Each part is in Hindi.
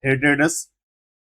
हे ट्रेडर्स,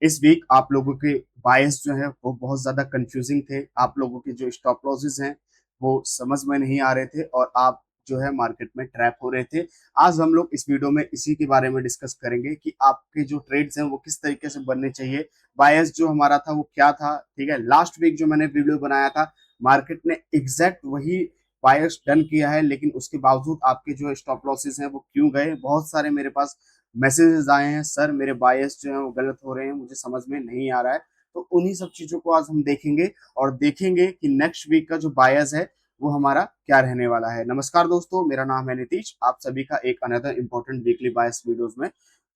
इस वीक आप लोगों के बायस जो है वो बहुत ज्यादा कंफ्यूजिंग थे। आप लोगों के जो स्टॉप लॉसेस हैं वो समझ में नहीं आ रहे थे और आप जो है मार्केट में ट्रैप हो रहे थे। आज हम लोग इस वीडियो में इसी के बारे में डिस्कस करेंगे कि आपके जो ट्रेड्स हैं वो किस तरीके से बनने चाहिए, बायस जो हमारा था वो क्या था। ठीक है, लास्ट वीक जो मैंने वीडियो बनाया था मार्केट ने एग्जैक्ट वही बायस डन किया है, लेकिन उसके बावजूद आपके जो स्टॉप लॉसेस हैं वो क्यों गए। बहुत सारे मेरे पास मैसेजेस आए हैं, सर मेरे बायस जो है वो गलत हो रहे हैं, मुझे समझ में नहीं आ रहा है। तो उन्हीं सब चीजों को आज हम देखेंगे और देखेंगे कि नेक्स्ट वीक का जो बायस है वो हमारा क्या रहने वाला है। नमस्कार दोस्तों, मेरा नाम है नीतीश, आप सभी का एक अनदर इंपॉर्टेंट वीकली बायस वीडियोस में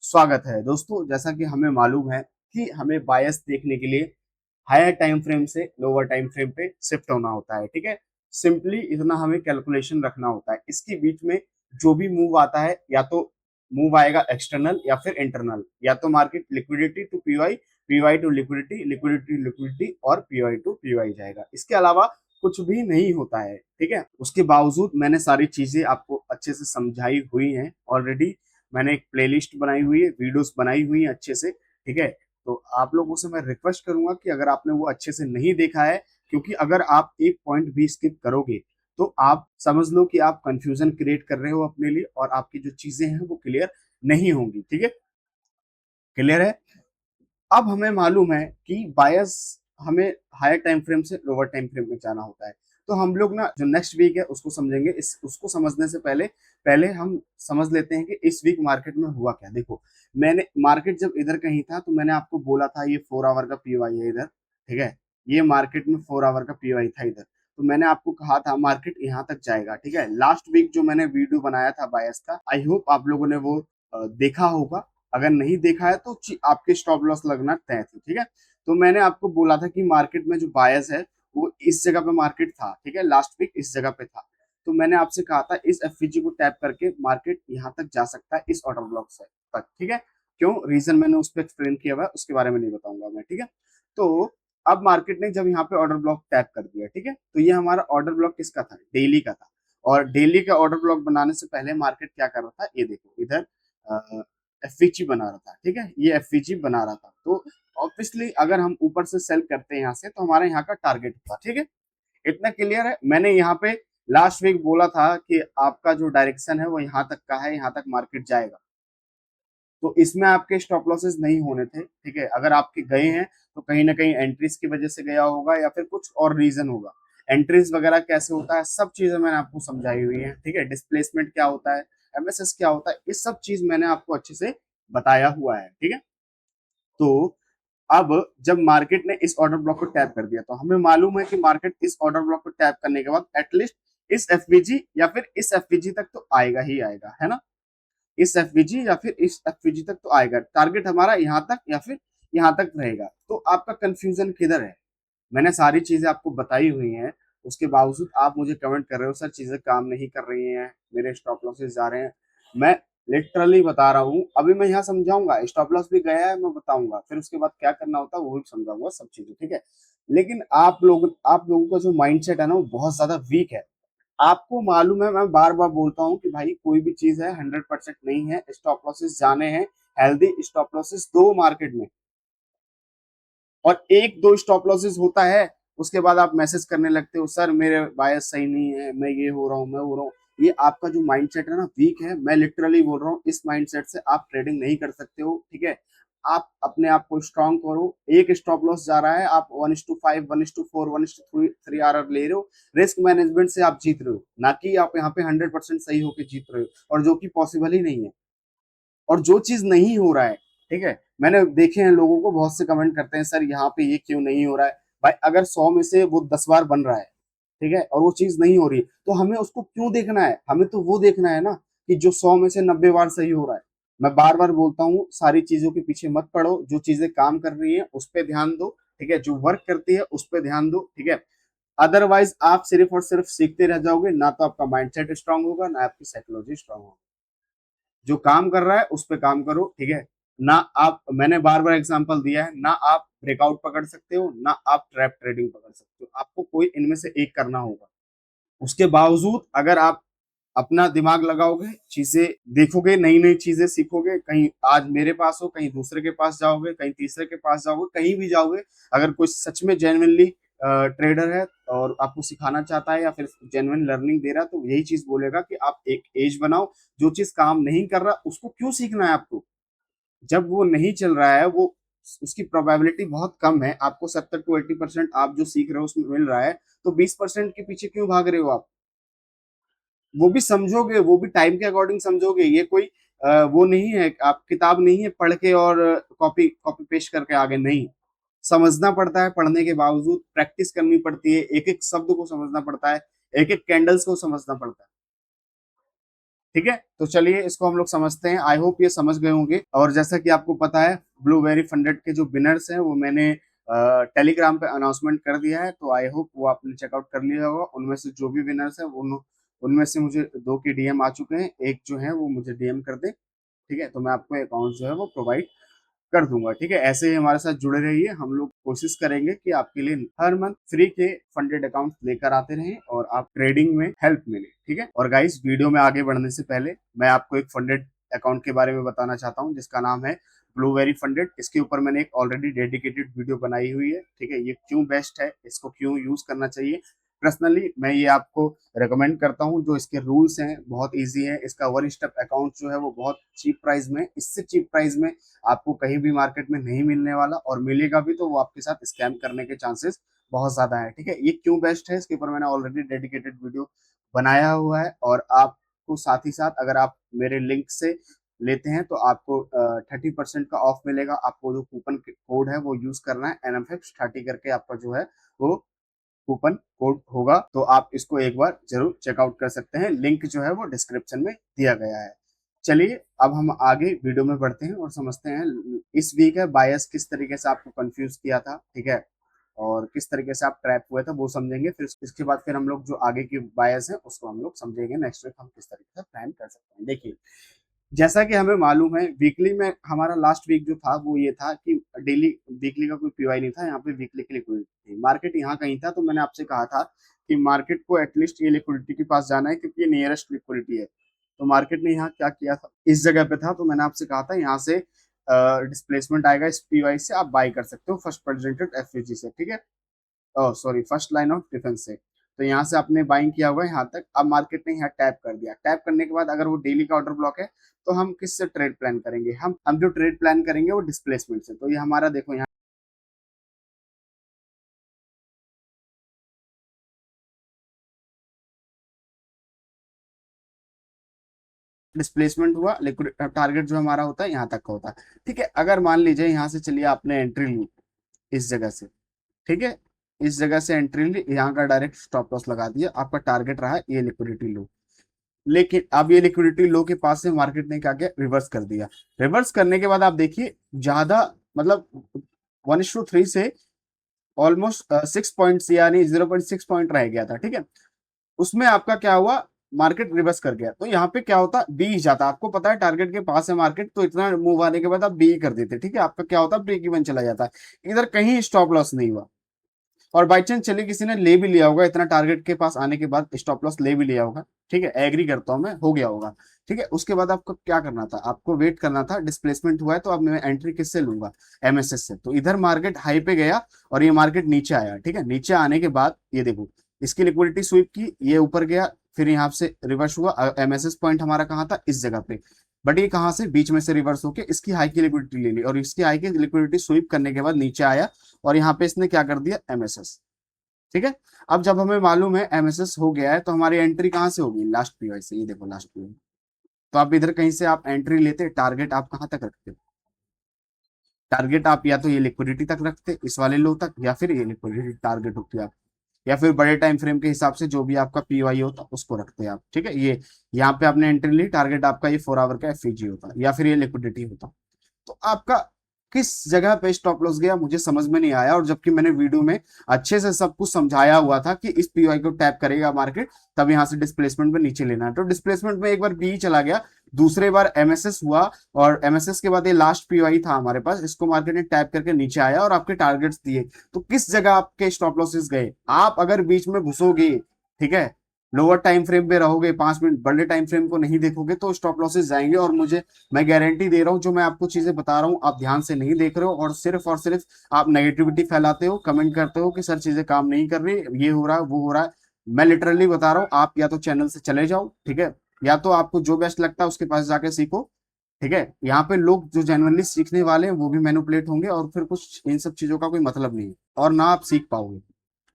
स्वागत है। दोस्तों, जैसा कि हमें मालूम है कि हमें बायस देखने के लिए हायर टाइम फ्रेम से लोअर टाइम फ्रेम पे शिफ्ट होना होता है। ठीक है, सिंपली इतना हमें कैलकुलेशन रखना होता है। इसके बीच में जो भी मूव आता है, या तो मूव आएगा एक्सटर्नल या फिर इंटरनल, या तो market liquidity to PY, PY to liquidity, liquidity liquidity और पीवाई टू पीवाई जाएगा। इसके अलावा कुछ भी नहीं होता है। ठीक है, उसके बावजूद मैंने सारी चीजें आपको अच्छे से समझाई हुई हैं ऑलरेडी। मैंने एक प्लेलिस्ट बनाई हुई है, वीडियोस बनाई हुई है अच्छे से। ठीक है, तो आप लोगों से मैं रिक्वेस्ट करूंगा कि अगर आपने वो अच्छे से नहीं देखा है, क्योंकि अगर आप एक पॉइंट भी स्किप करोगे तो आप समझ लो कि आप कंफ्यूजन क्रिएट कर रहे हो अपने लिए और आपकी जो चीजें हैं वो क्लियर नहीं होंगी। ठीक है, क्लियर है। अब हमें मालूम है कि बायस हमें हायर टाइम फ्रेम से लोअर टाइम फ्रेम में जाना होता है। तो हम लोग ना जो नेक्स्ट वीक है उसको समझेंगे। इस उसको समझने से पहले पहले हम समझ लेते हैं कि इस वीक मार्केट में हुआ क्या। देखो, मैंने मार्केट जब इधर कहीं था तो मैंने आपको बोला था ये 4 आवर का पीवाई है इधर। ठीक है, ये मार्केट में 4 आवर का पीवाई था इधर। तो मैंने आपको कहा था मार्केट यहाँ तक जाएगा। ठीक है, लास्ट वीक जो मैंने वीडियो बनाया था बायस का, आई होप आप लोगों ने वो देखा होगा। अगर नहीं देखा है तो आपके स्टॉप लॉस लगना तय थी। ठीक है, तो मैंने आपको बोला था कि मार्केट में जो बायस है वो इस जगह पे मार्केट था। ठीक है, लास्ट वीक इस जगह पे था। तो मैंने आपसे कहा था इस एफवीजी को टैप करके मार्केट यहाँ तक जा सकता है, इस ऑर्डर ब्लॉक से तक। ठीक है, क्यों, रीजन मैंने उस पर एक्सप्लेन किया हुआ है, उसके बारे में नहीं बताऊंगा मैं। ठीक है, तो अब मार्केट ने जब यहाँ पे ऑर्डर ब्लॉक टैप कर दिया, ठीक है, तो ये हमारा ऑर्डर ब्लॉक किसका था, डेली का था। और डेली का ऑर्डर ब्लॉक बनाने से पहले मार्केट क्या कर रहा था, ये देखो इधर एफवीजी बना रहा था। ठीक है, ये एफवीजी बना रहा था। तो ऑब्वियसली अगर हम ऊपर से सेल करते हैं यहाँ से तो हमारे यहाँ का टारगेट था। ठीक है, इतना क्लियर है। मैंने यहाँ पे लास्ट वीक बोला था कि आपका जो डायरेक्शन है वो यहाँ तक का है, यहाँ तक मार्केट जाएगा। तो इसमें आपके स्टॉप लॉसेस नहीं होने थे। ठीक है, अगर आपके गए हैं तो कहीं ना कहीं एंट्रीज की वजह से गया होगा या फिर कुछ और रीजन होगा। एंट्रीज वगैरह कैसे होता है सब चीजें मैंने आपको समझाई हुई है। ठीक है, डिस्प्लेसमेंट क्या होता है, एमएसएस क्या होता है, ये सब चीज मैंने आपको अच्छे से बताया हुआ है। ठीक है, तो अब जब मार्केट ने इस ऑर्डर ब्लॉक को टैप कर दिया तो हमें मालूम है कि मार्केट इस ऑर्डर ब्लॉक को टैप करने के बाद एटलीस्ट इस एफवीजी या फिर इस एफवीजी तक तो आएगा ही आएगा, है ना। इस एफवीजी या फिर इस एफवीजी तक तो आएगा। टारगेट हमारा यहाँ तक या फिर यहाँ तक रहेगा। तो आपका कंफ्यूजन किधर है, मैंने सारी चीजें आपको बताई हुई हैं। उसके बावजूद आप मुझे कमेंट कर रहे हो सर चीजें काम नहीं कर रही हैं, मेरे स्टॉप लॉसेस जा रहे हैं। मैं लिटरली बता रहा हूँ, अभी मैं यहाँ समझाऊंगा, स्टॉप लॉस भी गया है मैं बताऊंगा, फिर उसके बाद क्या करना होता है वो भी समझाऊंगा सब चीजें। ठीक है, लेकिन आप लोगों का जो माइंडसेट है ना वो बहुत ज्यादा वीक है। आपको मालूम है, मैं बार बार बोलता हूँ कि भाई कोई भी चीज है 100% नहीं है, स्टॉप लॉसेस जाने हैं। हेल्दी स्टॉप लॉसेस दो मार्केट में, और एक दो स्टॉप लॉसेस होता है उसके बाद आप मैसेज करने लगते हो सर मेरे बायस सही नहीं है, मैं ये हो रहा हूँ, मैं हो रहा हूँ। ये आपका जो माइंडसेट है ना वीक है। मैं लिटरली बोल रहा हूँ इस माइंडसेट से आप ट्रेडिंग नहीं कर सकते हो। ठीक है, आप अपने आप को स्ट्रांग करो। एक स्टॉप लॉस जा रहा है, आप 1:5, 1:4, 1:3 आर ले रहे हो। रिस्क मैनेजमेंट से आप जीत रहे हो, ना कि आप यहाँ पे 100% सही होके जीत रहे हो, और जो कि पॉसिबल ही नहीं है। और जो चीज नहीं हो रहा है, ठीक है, मैंने देखे हैं लोगों को बहुत से कमेंट करते हैं सर यहाँ पे ये क्यों नहीं हो रहा है। भाई अगर 100 में से वो 10 बार बन रहा है, ठीक है, और वो चीज नहीं हो रही तो हमें उसको क्यों देखना है, हमें तो वो देखना है ना कि जो 100 में से 90 बार सही हो रहा है। मैं बार बार बोलता हूँ सारी चीजों के पीछे मत पड़ो, जो चीजें काम कर रही है उस पर ध्यान दो। ठीक है, जो वर्क करती है उस पर ध्यान दो। ठीक है, अदरवाइज आप सिर्फ और सिर्फ सीखते रह जाओगे, ना तो आपका माइंडसेट स्ट्रांग होगा ना आपकी साइकोलॉजी स्ट्रांग होगी। जो काम कर रहा है उस पर काम करो। ठीक है, ना आप, मैंने बार बार एग्जांपल दिया है, ना आप ब्रेकआउट पकड़ सकते हो ना आप ट्रैप ट्रेडिंग पकड़ सकते हो, आपको कोई इनमें से एक करना होगा। उसके बावजूद अगर आप अपना दिमाग लगाओगे, चीजें देखोगे, नई नई चीजें सीखोगे, कहीं आज मेरे पास हो, कहीं दूसरे के पास जाओगे, कहीं तीसरे के पास जाओगे, कहीं भी जाओगे, अगर कोई सच में जेन्युइनली ट्रेडर है और आपको सिखाना चाहता है या फिर जेन्युइन लर्निंग दे रहा है, तो यही चीज बोलेगा कि आप एक एज बनाओ। जो चीज काम नहीं कर रहा उसको क्यों सीखना है आपको? जब वो नहीं चल रहा है, वो उसकी प्रोबेबिलिटी बहुत कम है, आपको 70 to 80% आप जो सीख रहे हो उसमें मिल रहा है, तो 20% के पीछे क्यों भाग रहे हो आप? वो भी समझोगे, वो भी टाइम के अकॉर्डिंग समझोगे। ये कोई वो नहीं है, आप किताब नहीं है पढ़ के और कॉपी कॉपी पेस्ट करके आगे नहीं। समझना पड़ता है, पढ़ने के बावजूद प्रैक्टिस करनी पड़ती है, एक एक शब्द को समझना पड़ता है, एक एक कैंडल्स को समझना पड़ता है। ठीक है, तो चलिए इसको हम लोग समझते हैं। आई होप ये समझ गए होंगे। और जैसा कि आपको पता है, ब्लूबेरी फंडेड के जो विनर्स हैं वो मैंने टेलीग्राम पे अनाउंसमेंट कर दिया है, तो आई होप वो आपने चेकआउट कर लिया होगा। उनमें से जो भी विनर्स हैं उनमें से मुझे 2 के डीएम आ चुके हैं, एक जो है वो मुझे डीएम कर दे। ठीक है, तो मैं आपको अकाउंट जो है वो प्रोवाइड कर दूंगा। ठीक है, ऐसे ही हमारे साथ जुड़े रहिए। हम लोग कोशिश करेंगे कि आपके लिए हर मंथ फ्री के फंडेड अकाउंट लेकर आते रहें और आप ट्रेडिंग में हेल्प मिले। ठीक है, और गाइस वीडियो में आगे बढ़ने से पहले मैं आपको एक फंडेड अकाउंट के बारे में बताना चाहता हूं, जिसका नाम है ब्लूबेरी फंडेड। इसके ऊपर मैंने एक ऑलरेडी डेडिकेटेड वीडियो बनाई हुई है। ठीक है, ये क्यों बेस्ट है, इसको क्यों यूज करना चाहिए, पर्सनली मैं ये आपको रेकमेंड करता हूँ। जो इसके रूल्स हैं बहुत इजी है। इसका वन स्टेप अकाउंट जो है वो बहुत चीप प्राइस में, इससे चीप प्राइस में आपको कहीं भी मार्केट में नहीं मिलने वाला, और मिलेगा भी तो वो आपके साथ स्कैम करने के चांसेस बहुत ज्यादा है। ठीक है, ये क्यों बेस्ट है, इसके ऊपर मैंने ऑलरेडी डेडिकेटेड वीडियो बनाया हुआ है। और आपको साथ ही साथ अगर आप मेरे लिंक से लेते हैं तो आपको 30% का ऑफ मिलेगा। आपको जो कूपन कोड है वो यूज करना है, NFX30 करके आपका जो है वो कूपन कोड होगा। तो आप इसको एक बार जरूर चेकआउट कर सकते हैं, लिंक जो है वो डिस्क्रिप्शन में दिया गया है। चलिए अब हम आगे वीडियो में बढ़ते हैं और समझते हैं इस वीक है बायस किस तरीके से आपको कंफ्यूज किया था। ठीक है, और किस तरीके से आप ट्रैप हुए थे वो समझेंगे। फिर इसके बाद फिर हम लोग जो आगे की बायस है उसको हम लोग समझेंगे, नेक्स्ट वीक हम किस तरीके से प्लान कर सकते हैं। देखिए, जैसा कि हमें मालूम है, वीकली में हमारा लास्ट वीक जो था वो ये था कि डेली वीकली का कोई पीवाई नहीं था, यहाँ पे वीकली की लिक्विडिटी थी। मार्केट यहाँ कहीं था, तो मैंने आपसे कहा था कि मार्केट को एटलीस्ट ये लिक्विडिटी के पास जाना है क्योंकि ये नियरेस्ट लिक्विडिटी है। तो मार्केट ने यहाँ क्या किया था, इस जगह पे था, तो मैंने आपसे कहा था यहाँ से डिस्प्लेसमेंट आएगा इस पीवाई से, आप बाई कर सकते हो फर्स्ट प्रेजेंटेड एफवीजी से। ठीक है, sorry first line of defence से। तो यहाँ से आपने बाइंग किया हुआ है यहाँ तक। अब मार्केट ने यहाँ टैप कर दिया, टैप करने के बाद अगर वो डेली का ऑर्डर ब्लॉक है तो हम किससे ट्रेड प्लान करेंगे, हम जो ट्रेड प्लान करेंगे वो डिस्प्लेसमेंट से। तो ये हमारा देखो यहाँ डिस्प्लेसमेंट हुआ, लिक्विड टारगेट जो हमारा होता है यहाँ तक का होता है। ठीक है, अगर मान लीजिए यहाँ से चलिए आपने एंट्री ली इस जगह से। ठीक है, इस जगह से एंट्री ली, यहाँ का डायरेक्ट स्टॉप लॉस लगा दिया, आपका टारगेट रहा है ये लिक्विडिटी लो। लेकिन अब ये लिक्विडिटी लो के पास से मार्केट ने क्या किया, रिवर्स कर दिया। रिवर्स करने के बाद आप देखिए ज्यादा, मतलब 1:3 से ऑलमोस्ट 6 पॉइंट यानी 0.6 पॉइंट रह गया था। ठीक है, उसमें आपका क्या हुआ, मार्केट रिवर्स कर गया। तो यहाँ पे क्या होता, बी जाता, आपको पता है टारगेट के पास है मार्केट, तो इतना मूव आने के बाद आप बी कर देते। ठीक है, आपका क्या होता, ब्रेक इवन चला जाता है, इधर कहीं स्टॉप लॉस नहीं हुआ। और बाई चांस चलिए किसी ने ले भी लिया होगा, इतना टारगेट के पास आने के बाद स्टॉप लॉस ले भी लिया होगा। ठीक है, एग्री करता हूं मैं, हो गया होगा। ठीक है, उसके बाद आपको क्या करना था, आपको वेट करना था। डिस्प्लेसमेंट हुआ है तो अब मैं एंट्री किससे लूंगा, एमएसएस से। तो इधर मार्केट हाई पे गया और ये मार्केट नीचे आया। ठीक है, नीचे आने के बाद ये देखो इसकी लिक्विडिटी स्वीप की, ये ऊपर गया, फिर यहाँ से रिवर्स हुआ। एमएसएस पॉइंट हमारा कहाँ था, इस जगह पे। बट ये कहाँ से, बीच में से रिवर्स होके इसकी हाई की लिक्विडिटी ले ली, और इसकी हाई की लिक्विडिटी स्वीप करने के बाद नीचे आया, और यहाँ पे इसने क्या कर दिया, एमएसएस। ठीक है, अब जब हमें मालूम है एमएसएस हो गया है तो हमारी एंट्री कहां से होगी, लास्ट पीवाई से। ये देखो लास्ट पीवाई, तो आप इधर कहीं से आप एंट्री लेते, टारगेट आप कहां तक रखते, टारगेट आप या तो ये लिक्विडिटी तक रखते, इस वाले लो तक, या फिर ये लिक्विडिटी टारगेट होती है आप, या फिर बड़े टाइम फ्रेम के हिसाब से जो भी आपका पीवाई होता उसको रखते हैं आप। ठीक है, ये यहाँ पे आपने एंट्री ली, टारगेट आपका ये 4 आवर का एफईजी होता, या फिर ये लिक्विडिटी होता। तो आपका किस जगह पे स्टॉप लॉस गया मुझे समझ में नहीं आया, और जबकि मैंने वीडियो में अच्छे से सब कुछ समझाया हुआ था कि इस पीवाई को टैप करेगा मार्केट, तब यहां से डिस्प्लेसमेंट में नीचे लेना है। तो डिस्प्लेसमेंट में एक बार बी चला गया, दूसरे बार एमएसएस हुआ, और एमएसएस के बाद ये लास्ट पीवाई था हमारे पास, इसको मार्केट ने टैप करके नीचे आया और आपके टारगेट्स दिए। तो किस जगह आपके स्टॉप लॉसेस गए, आप अगर बीच में घुसोगे, ठीक है, लोअर टाइम फ्रेम पे रहोगे, 5 मिनट बड़े टाइम फ्रेम को नहीं देखोगे तो स्टॉप लॉसेस जाएंगे। और मैं गारंटी दे रहा हूँ, जो मैं आपको चीजें बता रहा हूँ आप ध्यान से नहीं देख रहे हो, और सिर्फ आप नेगेटिविटी फैलाते हो, कमेंट करते हो कि सर चीजें काम नहीं कर रही, ये हो रहा है वो हो रहा है। मैं लिटरली बता रहा हूँ, आप या तो चैनल से चले जाओ, ठीक है, या तो आपको जो बेस्ट लगता है उसके पास जाके सीखो, ठीक है। यहाँ पे लोग जो जेनुअनली सीखने वाले हैं वो भी मैनिपुलेट होंगे, और फिर कुछ इन सब चीजों का कोई मतलब नहीं है, और ना आप सीख पाओगे,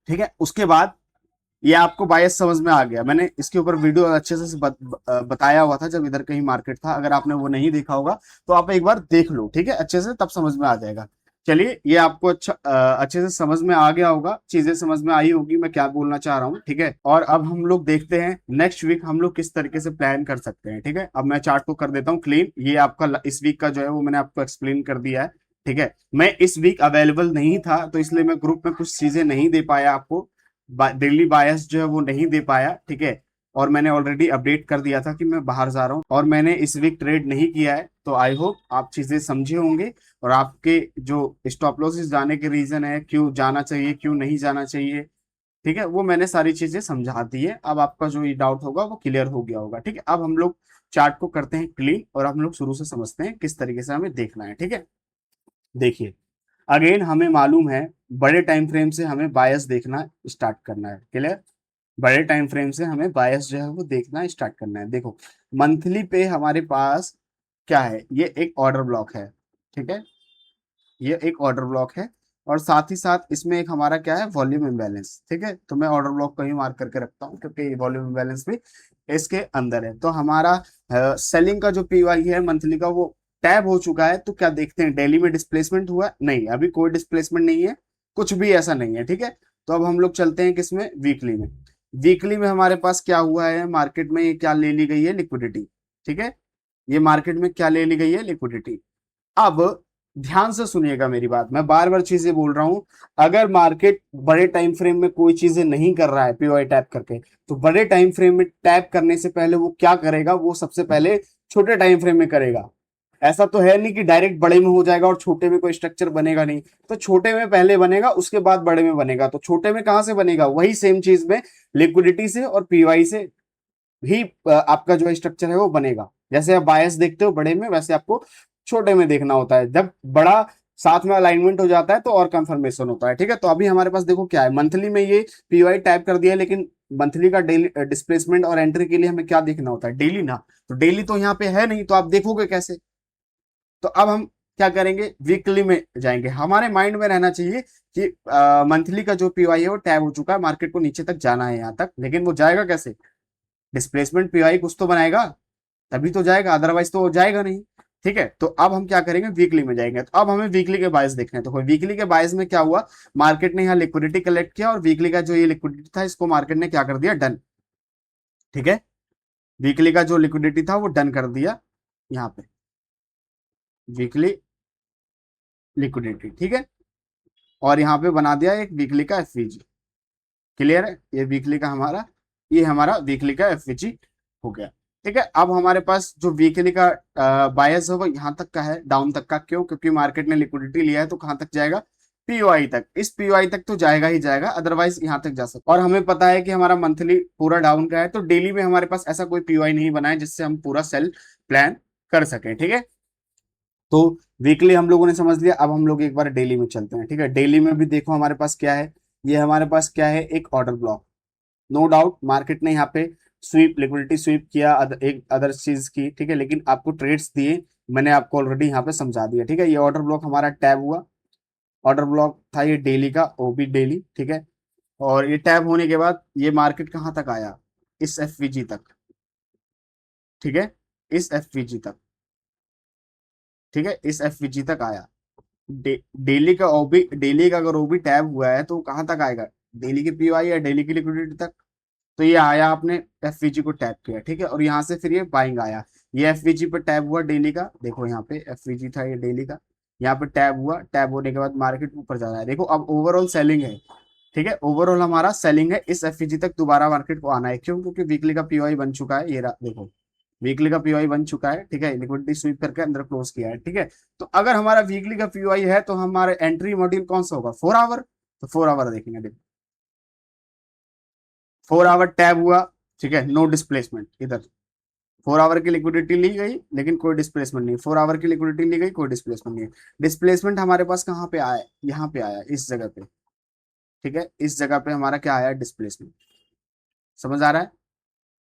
ठीक है। उसके बाद ये आपको बायस समझ में आ गया, मैंने इसके ऊपर वीडियो अच्छे से बताया हुआ था जब इधर कहीं मार्केट था, अगर आपने वो नहीं देखा होगा तो आप एक बार देख लो, ठीक है, अच्छे से, तब समझ में आ जाएगा। चलिए, ये आपको अच्छे से समझ में आ गया होगा, चीजें समझ में आई होगी मैं क्या बोलना चाह रहा हूँ, ठीक है। और अब हम लोग देखते हैं नेक्स्ट वीक हम लोग किस तरीके से प्लान कर सकते हैं, ठीक है। अब मैं चार्ट को कर देता हूँ क्लीन, ये आपका इस वीक का जो है वो मैंने आपको एक्सप्लेन कर दिया है, ठीक है। मैं इस वीक अवेलेबल नहीं था तो इसलिए मैं ग्रुप में कुछ चीजें नहीं दे पाया आपको, डेली बायस जो है वो नहीं दे पाया, ठीक है। और मैंने ऑलरेडी अपडेट कर दिया था कि मैं बाहर जा रहा हूँ और मैंने इस वीक ट्रेड नहीं किया है, तो आई होप आप चीजें समझे होंगे, और आपके जो स्टॉप लॉसेस जाने के रीजन है, क्यों जाना चाहिए क्यों नहीं जाना चाहिए, ठीक है, वो मैंने सारी चीजें समझा दी है। अब आपका जो ये डाउट होगा वो क्लियर हो गया होगा, ठीक है। अब हम लोग चार्ट को करते हैं क्लीन, और हम लोग शुरू से समझते हैं किस तरीके से हमें देखना है, ठीक है। देखिए, अगेन हमें मालूम है बड़े टाइम फ्रेम से हमें बायस देखना स्टार्ट करना है, क्लियर। बड़े टाइम फ्रेम से हमें बायस जो है वो देखना स्टार्ट करना है। देखो, मंथली पे हमारे पास क्या है, ये एक ऑर्डर ब्लॉक है, ठीक है, ये एक ऑर्डर ब्लॉक है, और साथ ही साथ इसमें एक हमारा क्या है, वॉल्यूम इम्बैलेंस, ठीक है। तो मैं ऑर्डर ब्लॉक को ही मार्क करके रखता हूँ क्योंकि वॉल्यूम इम्बैलेंस भी इसके अंदर है। तो हमारा सेलिंग का जो पीवाई है मंथली का, वो टैब हो चुका है। तो क्या देखते हैं, डेली में डिस्प्लेसमेंट हुआ? नहीं, अभी कोई डिस्प्लेसमेंट नहीं है, कुछ भी ऐसा नहीं है, ठीक है। तो अब हम लोग चलते हैं किसमें, वीकली में। वीकली में हमारे पास क्या हुआ है, मार्केट में ये क्या ले ली गई है, लिक्विडिटी, ठीक है। ये मार्केट में क्या ले ली गई है, लिक्विडिटी। अब ध्यान से सुनिएगा मेरी बात, मैं बार बार चीजें बोल रहा हूं। अगर मार्केट बड़े टाइम फ्रेम में कोई चीजें नहीं कर रहा है पीओआई टैप करके, तो बड़े टाइम फ्रेम में टैप करने से पहले वो क्या करेगा, वो सबसे पहले छोटे टाइम फ्रेम में करेगा। ऐसा तो है नहीं कि डायरेक्ट बड़े में हो जाएगा और छोटे में कोई स्ट्रक्चर बनेगा नहीं। तो छोटे में पहले बनेगा, उसके बाद बड़े में बनेगा। तो छोटे में कहां से बनेगा, वही सेम चीज में, लिक्विडिटी से और पीवाई से भी आपका जो स्ट्रक्चर है वो बनेगा। जैसे आप बायस देखते हो बड़े में, वैसे आपको छोटे में देखना होता है। जब बड़ा साथ में अलाइनमेंट हो जाता है तो और कंफर्मेशन होता है, ठीक है। तो अभी हमारे पास देखो क्या है, मंथली में ये पीवाई टाइप कर दिया है, लेकिन मंथली का डेली डिस्प्लेसमेंट और एंट्री के लिए हमें क्या देखना होता है, डेली ना। तो डेली तो यहाँ पे है नहीं, तो आप देखोगे कैसे। तो अब हम क्या करेंगे, वीकली में जाएंगे। हमारे माइंड में रहना चाहिए कि मंथली का जो पीवाई है वो टैब हो चुका है, मार्केट को नीचे तक जाना है यहाँ तक, लेकिन वो जाएगा कैसे, डिस्प्लेसमेंट पीआई कुछ तो बनाएगा, तभी तो जाएगा, अदरवाइज तो जाएगा नहीं, ठीक है। तो अब हम क्या करेंगे, वीकली में जाएंगे। तो अब हमें वीकली के बायस देखने हैं। तो वीकली के बायस में क्या हुआ, मार्केट ने यहाँ लिक्विडिटी कलेक्ट किया, और वीकली का जो ये लिक्विडिटी था इसको मार्केट ने क्या कर दिया, डन, ठीक है। वीकली का जो लिक्विडिटी था वो डन कर दिया यहाँ पे, वीकली लिक्विडिटी, ठीक है। और यहाँ पे बना दिया एक वीकली का एफवीजी, क्लियर है। ये वीकली का हमारा, ये हमारा वीकली का एफवीजी हो गया, ठीक है। अब हमारे पास जो वीकली का बायस है वो यहाँ तक का है, डाउन तक का। क्यों, क्योंकि मार्केट ने लिक्विडिटी लिया है, तो कहां तक जाएगा, पीओआई तक। इस पीओआई तक तो जाएगा ही जाएगा, अदरवाइज यहाँ तक जा सकता। और हमें पता है कि हमारा मंथली पूरा डाउन का है, तो डेली में हमारे पास ऐसा कोई पीओआई नहीं बना है जिससे हम पूरा सेल प्लान कर सके, ठीक है। तो वीकली हम लोगों ने समझ लिया, अब हम लोग एक बार डेली में चलते हैं, ठीक है। डेली में भी देखो हमारे पास क्या है, ये हमारे पास क्या है, एक order block. No doubt market ने यहाँ पे स्वीप, लिक्विडिटी स्वीप किया, एक अदर चीज की, ठीक है, लेकिन आपको ट्रेड्स दिए, मैंने आपको ऑलरेडी यहाँ पे समझा दिया, ठीक है। ये ऑर्डर ब्लॉक हमारा टैब हुआ, ऑर्डर ब्लॉक था ये डेली का, ओबी डेली, ठीक है। और ये टैब होने के बाद ये मार्केट कहाँ तक आया, इस एफवीजी तक, ठीक है, इस एफवीजी तक, ठीक है, इस एफवीजी तक आया। डेली का ओबी, डेली का अगर ओबी टैब हुआ है तो कहाँ तक आएगा, डेली की पीओआई या डेली की लिक्विडिटी तक। तो ये आया, आपने एफवीजी को टैप किया, ठीक है, और यहाँ से फिर ये बाइंग आया, ये एफवीजी पे टैप हुआ डेली का, देखो यहाँ पे एफवीजी था ये डेली का, यहाँ पे टैप हुआ, टैप होने के बाद मार्केट ऊपर जा रहा है। देखो अब ओवरऑल सेलिंग है, ठीक है, ओवरऑल हमारा सेलिंग है, इस एफवीजी तक दोबारा मार्केट को आना है। क्यों, क्योंकि वीकली का पीओआई बन चुका है, ये देखो वीकली का पीओआई बन चुका है, ठीक है, लिक्विडिटी स्वीप करके अंदर क्लोज किया है, ठीक है। तो अगर हमारा वीकली का पीओआई है तो हमारा एंट्री मॉड्यूल कौन सा होगा, 4 आवर। तो 4 आवर देखेंगे, देखो 4 आवर टैब हुआ, ठीक है, नो डिस्प्लेसमेंट इधर। 4 आवर की लिक्विडिटी ली गई लेकिन कोई डिस्प्लेसमेंट नहीं, 4 आवर की लिक्विडिटी ली गई, कोई डिस्प्लेसमेंट नहीं। डिस्प्लेसमेंट हमारे पास कहाँ पे आया, यहाँ पे आया, इस जगह पे। ठीक है, इस जगह पे हमारा क्या आया, डिस्प्लेसमेंट। समझ आ रहा है।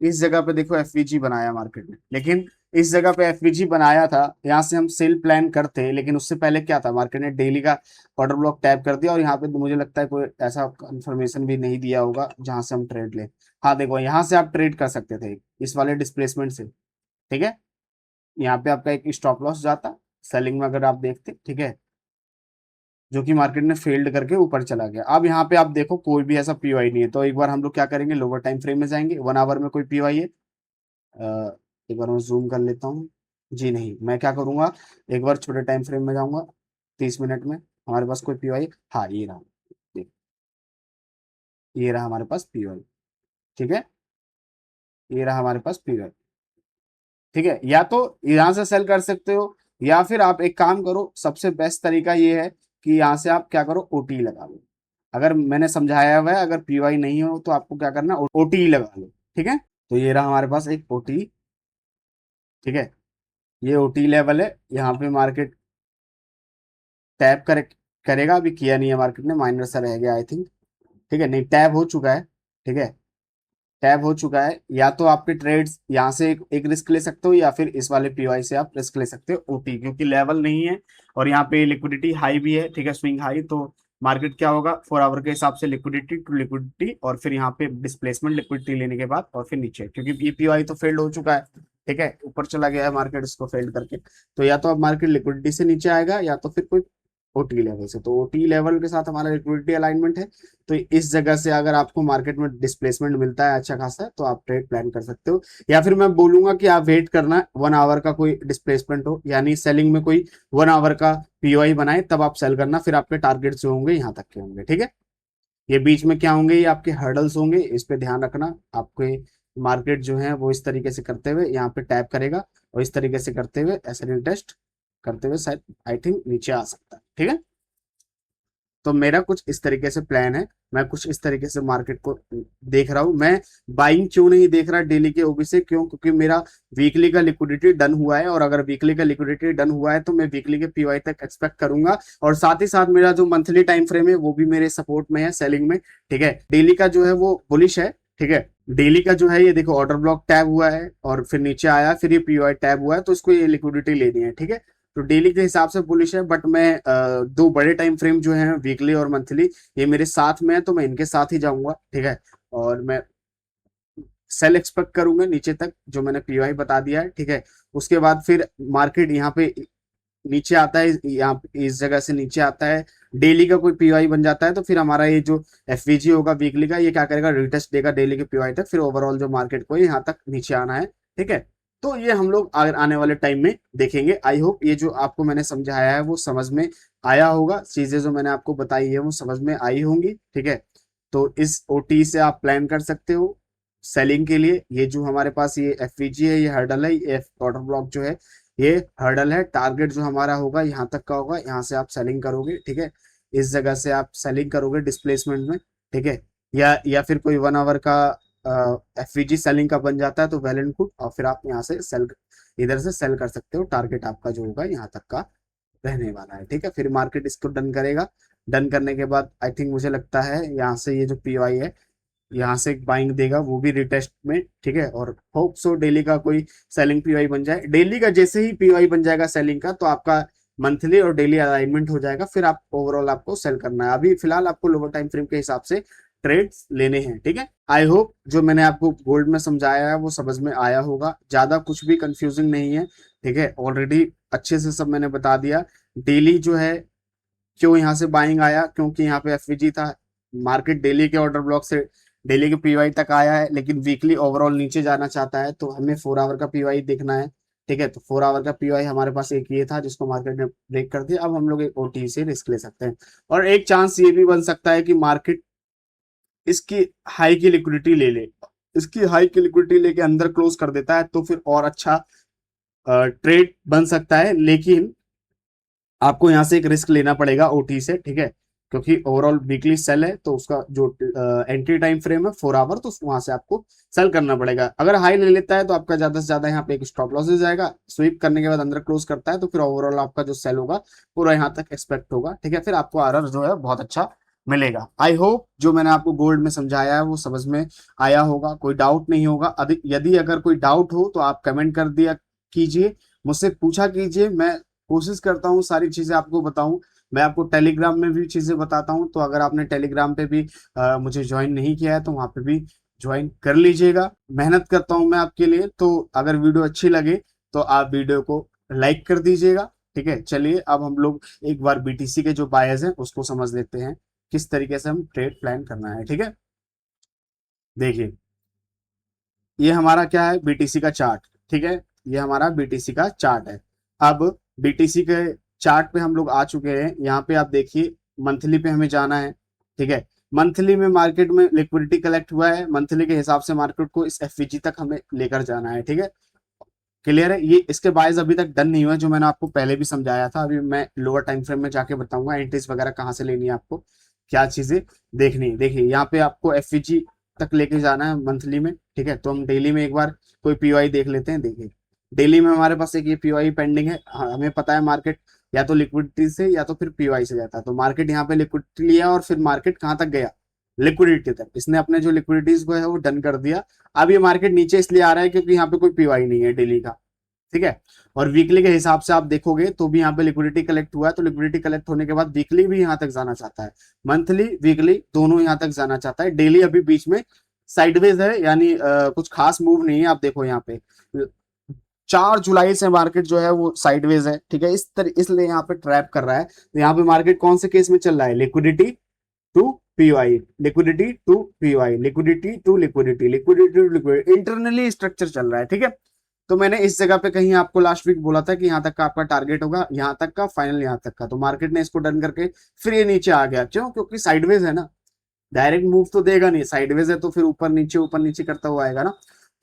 इस जगह पे देखो एफवीजी बनाया मार्केट में, लेकिन इस जगह पे एफवीजी बनाया था, यहाँ से हम सेल प्लान करते, लेकिन उससे पहले क्या था, मार्केट ने डेली का ऑर्डर ब्लॉक टैप कर दिया, और यहाँ पे तो मुझे लगता है कोई ऐसा कंफर्मेशन भी नहीं दिया होगा जहां से हम ट्रेड लें। हाँ देखो, यहाँ से आप ट्रेड कर सकते थे इस वाले डिस्प्लेसमेंट से। ठीक है, यहाँ पे आपका एक स्टॉप लॉस जाता सेलिंग में, अगर आप देखते। ठीक है, जो कि मार्केट ने फेल्ड करके ऊपर चला गया। अब यहाँ पे आप देखो कोई भी ऐसा पीओआई नहीं है, तो एक बार हम लोग क्या करेंगे, लोअर टाइम फ्रेम में जाएंगे। 1 आवर में कोई पीओआई है? एक बार मैं जूम कर लेता हूँ। जी नहीं, मैं क्या करूंगा, एक बार छोटे टाइम फ्रेम में जाऊंगा। 30 मिनट में हमारे पास कोई पीओआई, हाँ ये रहा। देख, ये रहा हमारे पास पीओआई। ठीक है, ये रहा हमारे पास पीओआई। ठीक है, या तो यहाँ से सेल कर सकते हो, या फिर आप एक काम करो, सबसे बेस्ट तरीका ये है कि यहाँ से आप क्या करो, ओटी लगा लो। अगर मैंने समझाया हुआ है, अगर पीवाई नहीं हो तो आपको क्या करना, ओटी लगा लो। ठीक है, तो ये रहा हमारे पास एक ओटी। ठीक है, ये ओटी लेवल है, यहाँ पे मार्केट टैप करेगा। अभी किया नहीं है मार्केट ने, माइनर सा रह गया आई थिंक। ठीक है, नहीं टैप हो चुका है। ठीक है, टैप हो चुका है। या तो आपके ट्रेड्स यहाँ से एक रिस्क ले सकते हो, या फिर इस वाले पीवाई से आप रिस्क ले सकते हो ओटी, क्योंकि लेवल नहीं है और यहाँ पे लिक्विडिटी हाई भी है। ठीक है, स्विंग हाई, तो मार्केट क्या होगा, 4 आवर के हिसाब से लिक्विडिटी टू लिक्विडिटी, और फिर यहाँ पे डिस्प्लेसमेंट लिक्विडिटी लेने के बाद, और फिर नीचे, क्योंकि ये पीवाई तो फेल्ड हो चुका है। ठीक है, ऊपर चला गया है मार्केट इसको फेल्ड करके। तो या तो अब मार्केट लिक्विडिटी से नीचे आएगा, या तो फिर कोई ओटी लेवल से। तो ओटी लेवल के साथ हमारा लिक्विडिटी अलाइनमेंट है। तो इस जगह से अगर आपको मार्केट में डिस्प्लेसमेंट मिलता है अच्छा खासा, तो आप ट्रेड प्लान कर सकते हो। या फिर मैं बोलूंगा कि आप वेट करना 1 आवर का कोई डिस्प्लेसमेंट हो, यानी सेलिंग में कोई 1 आवर का पीओआई बनाए, तब आप सेल करना। फिर आपके टारगेट जो होंगे यहाँ तक के होंगे। ठीक है, ये बीच में क्या होंगे, ये आपके हर्डल्स होंगे, इस पे ध्यान रखना। आपके मार्केट जो है वो इस तरीके से करते हुए यहाँ पे टैप करेगा, और इस तरीके से करते हुए ऐसे टेस्ट करते हुए शायद आई थिंक नीचे आ सकता है। ठीक है, तो मेरा कुछ इस तरीके से प्लान है। मैं कुछ इस तरीके से मार्केट को देख रहा हूं। मैं बाइंग क्यों नहीं देख रहा डेली के ओबी से, क्यों, क्योंकि मेरा वीकली का लिक्विडिटी डन हुआ है, और अगर वीकली का लिक्विडिटी डन हुआ है तो मैं वीकली के पीवाई तक एक्सपेक्ट करूंगा। और साथ ही साथ मेरा जो मंथली टाइम फ्रेम है वो भी मेरे सपोर्ट में है सेलिंग में। ठीक है, डेली का जो है वो बुलिश है। ठीक है, डेली का जो है ये देखो, ऑर्डर ब्लॉक टैब हुआ है और फिर नीचे आया, फिर ये पीवाई टैब हुआ है, तो इसको ये लिक्विडिटी लेनी है। ठीक है, तो डेली के हिसाब से बुलिश है, बट मैं दो बड़े टाइम फ्रेम जो हैं वीकली और मंथली, ये मेरे साथ में है, तो मैं इनके साथ ही जाऊंगा। ठीक है, और मैं सेल एक्सपेक्ट करूंगा नीचे तक, जो मैंने पीवाई बता दिया है। ठीक है, उसके बाद फिर मार्केट यहाँ पे नीचे आता है, यहाँ इस जगह से नीचे आता है, डेली का कोई पीवाई बन जाता है, तो फिर हमारा ये जो एफवीजी होगा वीकली का, ये क्या करेगा, रिटेस्ट देगा डेली के पीवाई तक, फिर ओवरऑल जो मार्केट को यहाँ तक नीचे आना है। ठीक है, तो ये हम लोग आने वाले टाइम में देखेंगे। आई होप ये जो आपको मैंने समझाया है वो समझ में आया होगा, चीजें जो मैंने आपको बताई है वो समझ में आई होंगी। ठीक है, तो इस ओटी से आप प्लान कर सकते हो सेलिंग के लिए। ये जो हमारे पास ये एफवीजी है, ये हर्डल है, ये ऑर्डर ब्लॉक जो है ये हर्डल है। टारगेट जो हमारा होगा यहाँ तक का होगा, यहाँ से आप सेलिंग करोगे। ठीक है, इस जगह से आप सेलिंग करोगे डिस्प्लेसमेंट में। ठीक है, या फिर कोई 1 आवर का एफवीजी सेलिंग का बन जाता है तो वेल एंड गुड, और फिर आप यहाँ से सेल, इधर से सेल कर सकते हो। टारगेट आपका जो होगा यहाँ तक का रहने वाला है। ठीक है, फिर मार्केट इसको डन करेगा। डन करने के बाद आई थिंक मुझे लगता है यहाँ से ये जो पीवाई है, यहाँ से एक बाइंग देगा, वो भी रिटेस्ट में। ठीक है, और होप सो डेली का कोई सेलिंग पीवाई बन जाए। डेली का जैसे ही पीवाई बन जाएगा सेलिंग का, तो आपका मंथली और डेली अलाइनमेंट हो जाएगा, फिर आप ओवरऑल आपको सेल करना है। अभी फिलहाल आपको लोअर टाइम फ्रेम के हिसाब से ट्रेड्स लेने हैं। ठीक है, आई होप जो मैंने आपको गोल्ड में समझाया है वो समझ में आया होगा, ज्यादा कुछ भी कंफ्यूजिंग नहीं है। ठीक है, ऑलरेडी अच्छे से सब मैंने बता दिया। डेली जो है क्यों यहाँ से बाइंग आया, क्योंकि यहाँ पे एफवीजी था। मार्केट डेली के ऑर्डर ब्लॉक से डेली के पीवाई तक आया है, लेकिन वीकली ओवरऑल नीचे जाना चाहता है, तो हमें 4 आवर का पीवाई देखना है। ठीक है, तो 4 आवर का पीवाई हमारे पास एक ये था जिसको मार्केट ने ब्रेक कर दिया। अब हम लोग एक ओटी से रिस्क ले सकते हैं, और एक चांस ये भी बन सकता है कि मार्केट इसकी हाई की लिक्विडिटी ले ले, इसकी हाई की लिक्विडिटी लेके अंदर क्लोज कर देता है, तो फिर और अच्छा ट्रेड बन सकता है। लेकिन आपको यहाँ से एक रिस्क लेना पड़ेगा ओटी से। ठीक है, क्योंकि ओवरऑल वीकली सेल है तो उसका जो एंट्री टाइम फ्रेम है 4 आवर, तो वहां से आपको सेल करना पड़ेगा। अगर हाई ले लेता है तो आपका ज्यादा से ज्यादा यहाँ पे एक स्टॉप लॉस जाएगा, स्वीप करने के बाद अंदर क्लोज करता है तो फिर ओवरऑल आपका जो सेल होगा पूरा यहाँ तक एक्सपेक्ट होगा, ठीक है। फिर आपको आरआर जो है बहुत अच्छा मिलेगा। आई होप जो मैंने आपको गोल्ड में समझाया है वो समझ में आया होगा, कोई डाउट नहीं होगा। यदि अगर कोई डाउट हो तो आप कमेंट कर दिया कीजिए, मुझसे पूछा कीजिए, मैं कोशिश करता हूँ सारी चीजें आपको बताऊं। मैं आपको टेलीग्राम में भी चीजें बताता हूँ, तो अगर आपने टेलीग्राम पे भी मुझे ज्वाइन नहीं किया है तो वहां पे भी ज्वाइन कर लीजिएगा। मेहनत करता हूँ मैं आपके लिए, तो अगर वीडियो अच्छी लगे तो आप वीडियो को लाइक कर दीजिएगा, ठीक है। चलिए अब हम लोग एक बार बीटीसी के जो बायर्स हैं उसको समझ लेते हैं, किस तरीके से हम ट्रेड प्लान करना है, ठीक है। देखिए ये हमारा क्या है, बीटीसी का चार्ट, ठीक है। ये हमारा बीटीसी का चार्ट है। अब बीटीसी के चार्ट पे हम लोग आ चुके हैं। यहाँ पे आप देखिए मंथली पे हमें जाना है, ठीक है। मंथली में मार्केट में लिक्विडिटी कलेक्ट हुआ है, मंथली के हिसाब से मार्केट को इस एफवीजी तक हमें लेकर जाना है, ठीक है। क्लियर है। ये इसके बायस अभी तक डन नहीं हुआ है, जो मैंने आपको पहले भी समझाया था। अभी मैं लोअर टाइम फ्रेम में जाके बताऊंगा एंट्रीज वगैरह कहाँ से लेनी है, आपको क्या चीजें देखनी है। देखिए यहाँ पे आपको एफवीजी तक लेके जाना है मंथली में, ठीक है। तो हम डेली में एक बार कोई पीओआई देख लेते हैं। देखिए डेली में हमारे पास एक ये पीओआई पेंडिंग है। हाँ, हमें पता है मार्केट या तो लिक्विडिटी से या तो फिर पीओआई से जाता है। तो मार्केट यहाँ पे लिक्विडिटी लिया और फिर मार्केट कहाँ तक गया, लिक्विडिटी तक। इसने अपने जो लिक्विडिटीज को है वो डन कर दिया। अब ये मार्केट नीचे इसलिए आ रहा है क्योंकि यहाँ पे कोई पीओआई नहीं है डेली का, ठीक है। और वीकली के हिसाब से आप देखोगे तो भी यहाँ पे लिक्विडिटी कलेक्ट हुआ है, तो लिक्विडिटी कलेक्ट होने के बाद वीकली भी यहाँ तक जाना चाहता है, मंथली वीकली दोनों यहाँ तक जाना चाहता है। डेली अभी बीच में साइडवेज है, यानी कुछ खास मूव नहीं है। आप देखो यहाँ पे 4 जुलाई से मार्केट जो है वो साइडवेज है, ठीक है। इसलिए यहाँ पे ट्रैप कर रहा है। तो यहाँ पे मार्केट कौन से केस में चल रहा है, liquidity to POI, liquidity to POI, liquidity to liquidity, liquidity to liquidity, internally structure चल रहा है, ठीक है। तो मैंने इस जगह पे कहीं आपको लास्ट वीक बोला था कि यहाँ तक का आपका टारगेट होगा, यहाँ तक का फाइनल, यहाँ तक का। तो मार्केट ने इसको डन करके फिर ये नीचे आ गया। क्यों? क्योंकि साइडवेज है ना, डायरेक्ट मूव तो देगा नहीं, साइडवेज है तो फिर ऊपर नीचे करता हुआ आएगा ना।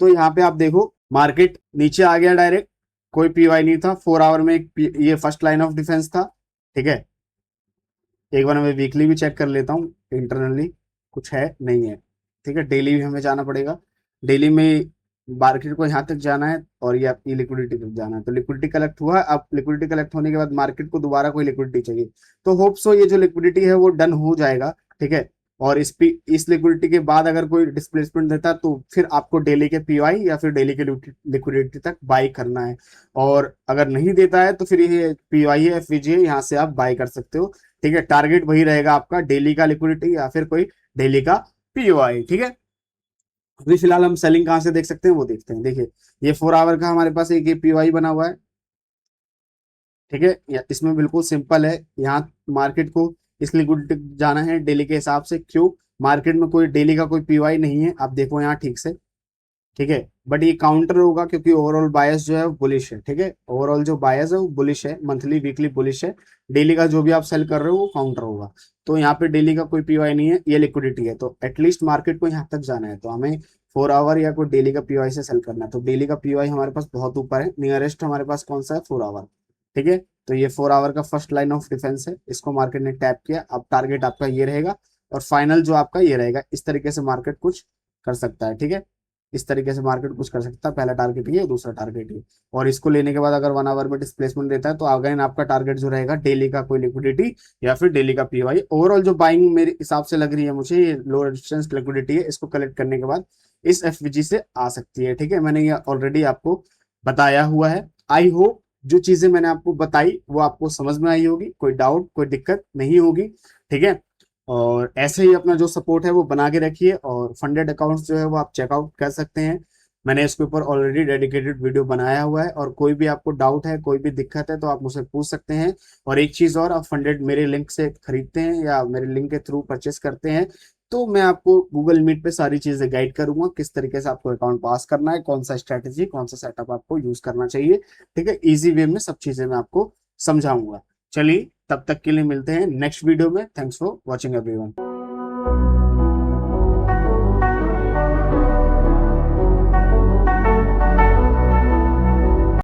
तो यहाँ पे आप देखो मार्केट नीचे आ गया डायरेक्ट, कोई पीवाई नहीं था। 4 आवर में ये फर्स्ट लाइन ऑफ डिफेंस था, ठीक है। एक बार मैं वीकली भी चेक कर लेता हूँ इंटरनली, कुछ है नहीं है, ठीक है। डेली भी हमें जाना पड़ेगा, डेली में मार्केट को यहाँ तक जाना है और ये आपकी लिक्विडिटी तक जाना है। तो लिक्विडिटी कलेक्ट हुआ। अब लिक्विडिटी कलेक्ट होने के बाद मार्केट को दोबारा कोई लिक्विडिटी चाहिए, तो होप सो ये जो लिक्विडिटी है वो डन हो जाएगा, ठीक है। और इस लिक्विडिटी के बाद अगर कोई डिस्प्लेसमेंट देता है तो फिर आपको डेली के पीवाई या फिर डेली के लिक्विडिटी तक बाई करना है। और अगर नहीं देता है तो फिर ये पीवाई है, एफवीजी है, यहाँ से आप बाई कर सकते हो, ठीक है। टारगेट वही रहेगा आपका, डेली का लिक्विडिटी या फिर कोई डेली का पीओआई, ठीक है। अभी फिलहाल हम सेलिंग कहां से देख सकते हैं वो देखते हैं। देखिए ये 4 आवर का हमारे पास एक ये पीओआई बना हुआ है, ठीक है। इसमें बिल्कुल सिंपल है, यहाँ मार्केट को इस लिक्विडिटी जाना है डेली के हिसाब से। क्यों? मार्केट में कोई डेली का कोई पीओआई नहीं है, आप देखो यहाँ ठीक से, ठीक है। बट ये काउंटर होगा क्योंकि ओवरऑल बायस जो है वो बुलिश है, ठीक है। ओवरऑल जो बायस है वो बुलिश है, मंथली वीकली बुलिश है। डेली का जो भी आप सेल कर रहे हो वो काउंटर होगा। तो यहाँ पे डेली का कोई पीओआई नहीं है, ये लिक्विडिटी है, तो एटलीस्ट मार्केट को यहाँ तक जाना है तो हमें 4 आवर या कोई डेली का पीओआई से सेल करना है। तो डेली का पीओआई हमारे पास बहुत ऊपर है, नियरेस्ट हमारे पास कौन सा है, 4 आवर, ठीक है। तो ये 4 आवर का फर्स्ट लाइन ऑफ डिफेंस है, इसको मार्केट ने टैप किया। अब टारगेट आपका ये रहेगा और फाइनल जो आपका ये रहेगा। इस तरीके से मार्केट कुछ कर सकता है, ठीक है। इस तरीके से मार्केट कुछ कर सकता है। पहला टारगेट ये, दूसरा टारगेट ये। और इसको लेने के बाद अगर 1 आवर में डिस्प्लेसमेंट देता है तो अगेन आपका टारगेट जो रहेगा डेली का कोई लिक्विडिटी या फिर डेली का पीवाई। ओवरऑल जो बाइंग मेरे हिसाब से लग रही है मुझे, ये लो रेजिस्टेंस लिक्विडिटी है, इसको कलेक्ट करने के बाद इस एफवीजी से आ सकती है, ठीक है। मैंने ये ऑलरेडी आपको बताया हुआ है। आई होप जो चीजें मैंने आपको बताई वो आपको समझ में आई होगी, कोई डाउट कोई दिक्कत नहीं होगी, ठीक है। और ऐसे ही अपना जो सपोर्ट है वो बना के रखिए, और फंडेड अकाउंट्स जो है वो आप चेकआउट कर सकते हैं। मैंने इसके ऊपर ऑलरेडी डेडिकेटेड वीडियो बनाया हुआ है, और कोई भी आपको डाउट है कोई भी दिक्कत है तो आप मुझसे पूछ सकते हैं। और एक चीज और, आप फंडेड मेरे लिंक से खरीदते हैं या मेरे लिंक के थ्रू परचेस करते हैं तो मैं आपको गूगल मीट पे सारी चीजें गाइड करूंगा, किस तरीके से आपको अकाउंट पास करना है, कौन सा स्ट्रेटेजी कौन सा सेटअप आपको यूज करना चाहिए, ठीक है। इजी वे में सब चीजें मैं आपको समझाऊंगा। चलिए तब तक के लिए मिलते हैं नेक्स्ट वीडियो में। Thanks for watching everyone.